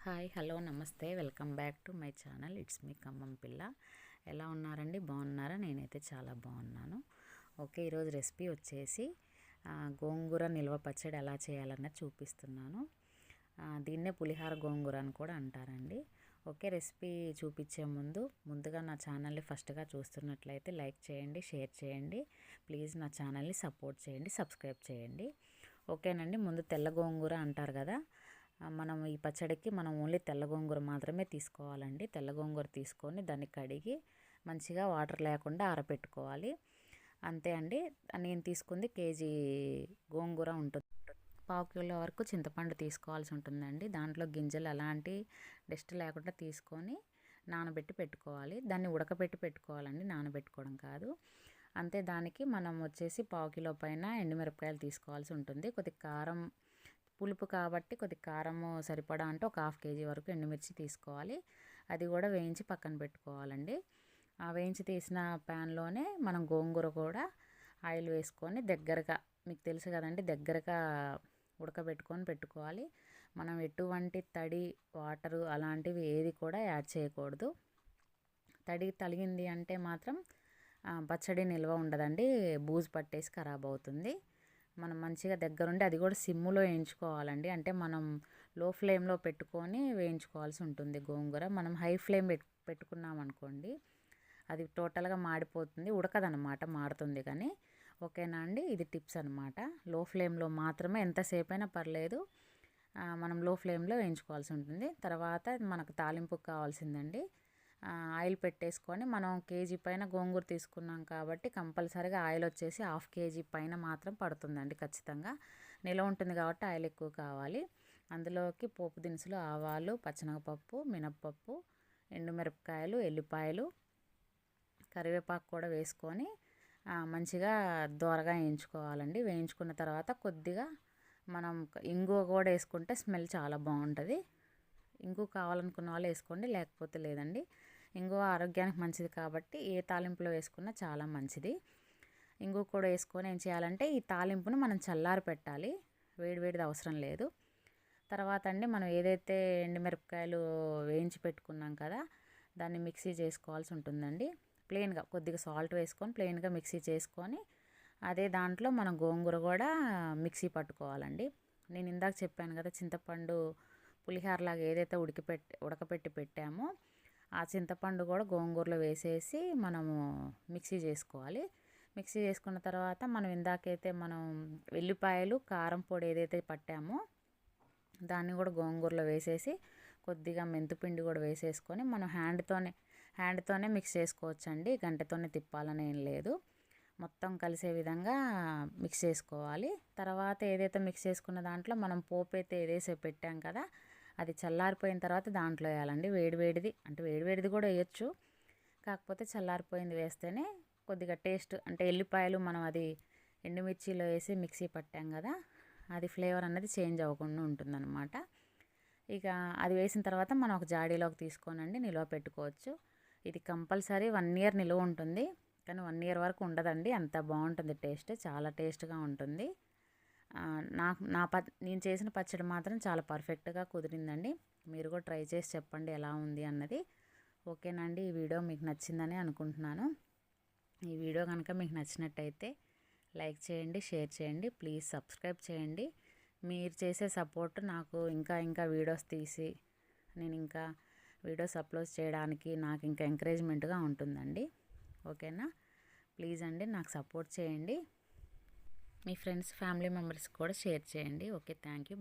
Hi hello నమస్తే welcome back to my channel. It's me Khammam పిల్ల. ఎలా ఉన్నారండి? బాగున్నారా? నేనైతే చాలా బాగున్నాను. ఓకే, ఈరోజు రెసిపీ వచ్చేసి గోంగూర నిల్వ పచ్చడి ఎలా చేయాలన్నది చూపిస్తున్నాను. దీన్నే పులిహార గోంగూర అని కూడా అంటారండి. ఓకే, రెసిపీ చూపించే ముందుగా నా ఛానల్ని ఫస్ట్గా చూస్తున్నట్లయితే లైక్ చేయండి, షేర్ చేయండి. ప్లీజ్ నా ఛానల్ని సపోర్ట్ చేయండి, సబ్స్క్రైబ్ చేయండి. ఓకేనండి. ముందు తెల్ల గోంగూర అంటారు కదా, మనం ఈ పచ్చడికి ఓన్లీ తెల్ల గోంగూర మాత్రమే తీసుకోవాలండి. తెల్ల గోంగూర తీసుకొని దాన్ని కడిగి మంచిగా వాటర్ లేకుండా ఆరబెట్టుకోవాలి. అంతే అండి. నేను తీసుకుంది కేజీ గోంగూర ఉంటుంది. పావు కిలో వరకు చింతపండు తీసుకోవాల్సి ఉంటుందండి. దాంట్లో గింజలు ఎలాంటి డస్ట్ లేకుండా తీసుకొని నానబెట్టి పెట్టుకోవాలి. దాన్ని ఉడకబెట్టి పెట్టుకోవాలండి, నానబెట్టుకోవడం కాదు. అంతే. దానికి మనం వచ్చేసి పావు కిలో పైన ఎండుమిరపకాయలు తీసుకోవాల్సి ఉంటుంది. కొద్దిగా కారం, పులుపు కాబట్టి కొద్దిగా కారము సరిపడా అంటే ఒక 1/2 కేజీ వరకు ఎండుమిర్చి తీసుకోవాలి. అది కూడా వేయించి పక్కన పెట్టుకోవాలండి. ఆ వేయించి తీసిన ప్యాన్లోనే మనం గోంగూర కూడా ఆయిల్ వేసుకొని దగ్గరగా, మీకు తెలుసు కదండి, దగ్గరగా ఉడకబెట్టుకొని పెట్టుకోవాలి. మనం ఎటువంటి తడి, వాటరు అలాంటివి ఏది కూడా యాడ్ చేయకూడదు. తడి తలిగింది అంటే మాత్రం పచ్చడి నిల్వ ఉండదండి, బూజు పట్టేసి ఖరాబ్ అవుతుంది. మనం మంచిగా దగ్గరుండి అది కూడా సిమ్ములో వేయించుకోవాలండి. అంటే మనం లో ఫ్లేమ్లో పెట్టుకొని వేయించుకోవాల్సి ఉంటుంది. గోంగూర మనం హై ఫ్లేమ్ పెట్టుకున్నాం అనుకోండి, అది టోటల్గా మాడిపోతుంది, ఉడకదనమాట, మాడుతుంది. కానీ ఓకేనా అండి, ఇది టిప్స్ అనమాట. లో ఫ్లేమ్లో మాత్రమే, ఎంతసేపు అయినా పర్లేదు, మనం లో ఫ్లేమ్లో వేయించుకోవాల్సి ఉంటుంది. తర్వాత మనకు తాలింపుకు కావాల్సిందండి, ఆయిల్ పెట్టేసుకొని, మనం కేజీ పైన గోంగూర తీసుకున్నాం కాబట్టి కంపల్సరీగా ఆయిల్ వచ్చేసి 1/2 కేజీ పైన మాత్రం పడుతుందండి ఖచ్చితంగా. నిల్వ ఉంటుంది కాబట్టి ఆయిల్ ఎక్కువ కావాలి. అందులోకి పోపు దినుసులు, ఆవాలు, పచ్చనగపప్పు, మినప్పప్పు, ఎండుమిరపకాయలు, ఎల్లిపాయలు, కరివేపాకు కూడా వేసుకొని మంచిగా దోరగా వేయించుకోవాలండి. వేయించుకున్న తర్వాత కొద్దిగా మనం ఇంగువ కూడా వేసుకుంటే స్మెల్ చాలా బాగుంటుంది. ఇంగువ కావాలనుకున్న వాళ్ళు వేసుకోండి, లేకపోతే లేదండి. ఇంగువ ఆరోగ్యానికి మంచిది కాబట్టి ఏ తాలింపులో వేసుకున్నా చాలా మంచిది. ఇంగువ కూడా వేసుకొని ఏం చేయాలంటే ఈ తాలింపును మనం చల్లారి పెట్టాలి, వేడివేడిది అవసరం లేదు. తర్వాత అండి, మనం ఏదైతే ఎండుమిరపకాయలు వేయించి పెట్టుకున్నాం కదా, దాన్ని మిక్సీ చేసుకోవాల్సి ఉంటుందండి. ప్లెయిన్గా కొద్దిగా సాల్ట్ వేసుకొని ప్లెయిన్గా మిక్సీ చేసుకొని, అదే దాంట్లో మనం గోంగూర కూడా మిక్సీ పట్టుకోవాలండి. నేను ఇందాక చెప్పాను కదా, చింతపండు పులిహోరలాగా ఏదైతే ఉడకపెట్టి పెట్టామో ఆ చింతపండు కూడా గోంగూరలో వేసేసి మనము మిక్సీ చేసుకోవాలి. మిక్సీ చేసుకున్న తర్వాత మనం ఇందాకైతే మనం వెల్లిపాయలు, కారం పొడి ఏదైతే పట్టామో దాన్ని కూడా గోంగూరలో వేసేసి కొద్దిగా మెంతిపిండి కూడా వేసేసుకొని మనం హ్యాండ్తోనే మిక్స్ చేసుకోవచ్చండి, గంటతోనే తిప్పాలని ఏం లేదు. మొత్తం కలిసే విధంగా మిక్స్ చేసుకోవాలి. తర్వాత ఏదైతే మిక్స్ చేసుకున్న దాంట్లో మనం పోపు అయితే ఏదేసే పెట్టాం కదా, అది చల్లారిపోయిన తర్వాత దాంట్లో వేయాలండి. వేడివేడిది కూడా వేయచ్చు, కాకపోతే చల్లారిపోయింది వేస్తేనే కొద్దిగా టేస్ట్, అంటే ఎల్లిపాయలు మనం అది ఎండుమిర్చిలో వేసి మిక్సీ పట్టాం కదా, అది ఫ్లేవర్ అన్నది చేంజ్ అవ్వకుండా ఉంటుందన్నమాట. ఇక అది వేసిన తర్వాత మనం ఒక జాడీలోకి తీసుకోనండి నిల్వ పెట్టుకోవచ్చు. ఇది కంపల్సరీ 1 ఇయర్ నిల్వ ఉంటుంది, కానీ 1 ఇయర్ వరకు ఉండదండి. అంత బాగుంటుంది టేస్ట్, చాలా టేస్ట్గా ఉంటుంది. నేను చేసిన పచ్చడి మాత్రం చాలా పర్ఫెక్ట్గా కుదిరిందండి. మీరు కూడా ట్రై చేసి చెప్పండి ఎలా ఉంది అన్నది. ఓకేనండి. ఈ వీడియో మీకు నచ్చిందని అనుకుంటున్నాను. ఈ వీడియో కనుక మీకు నచ్చినట్టయితే లైక్ చేయండి, షేర్ చేయండి, ప్లీజ్ సబ్స్క్రైబ్ చేయండి. మీరు చేసే సపోర్ట్ నాకు ఇంకా వీడియోస్ తీసి నేను ఇంకా వీడియోస్ అప్లోడ్ చేయడానికి నాకు ఇంకా ఎంకరేజ్మెంట్గా ఉంటుందండి. ఓకేనా? ప్లీజ్ అండి, నాకు సపోర్ట్ చేయండి. మీ ఫ్రెండ్స్, ఫ్యామిలీ మెంబర్స్ కూడా షేర్ చేయండి. Okay, thank you.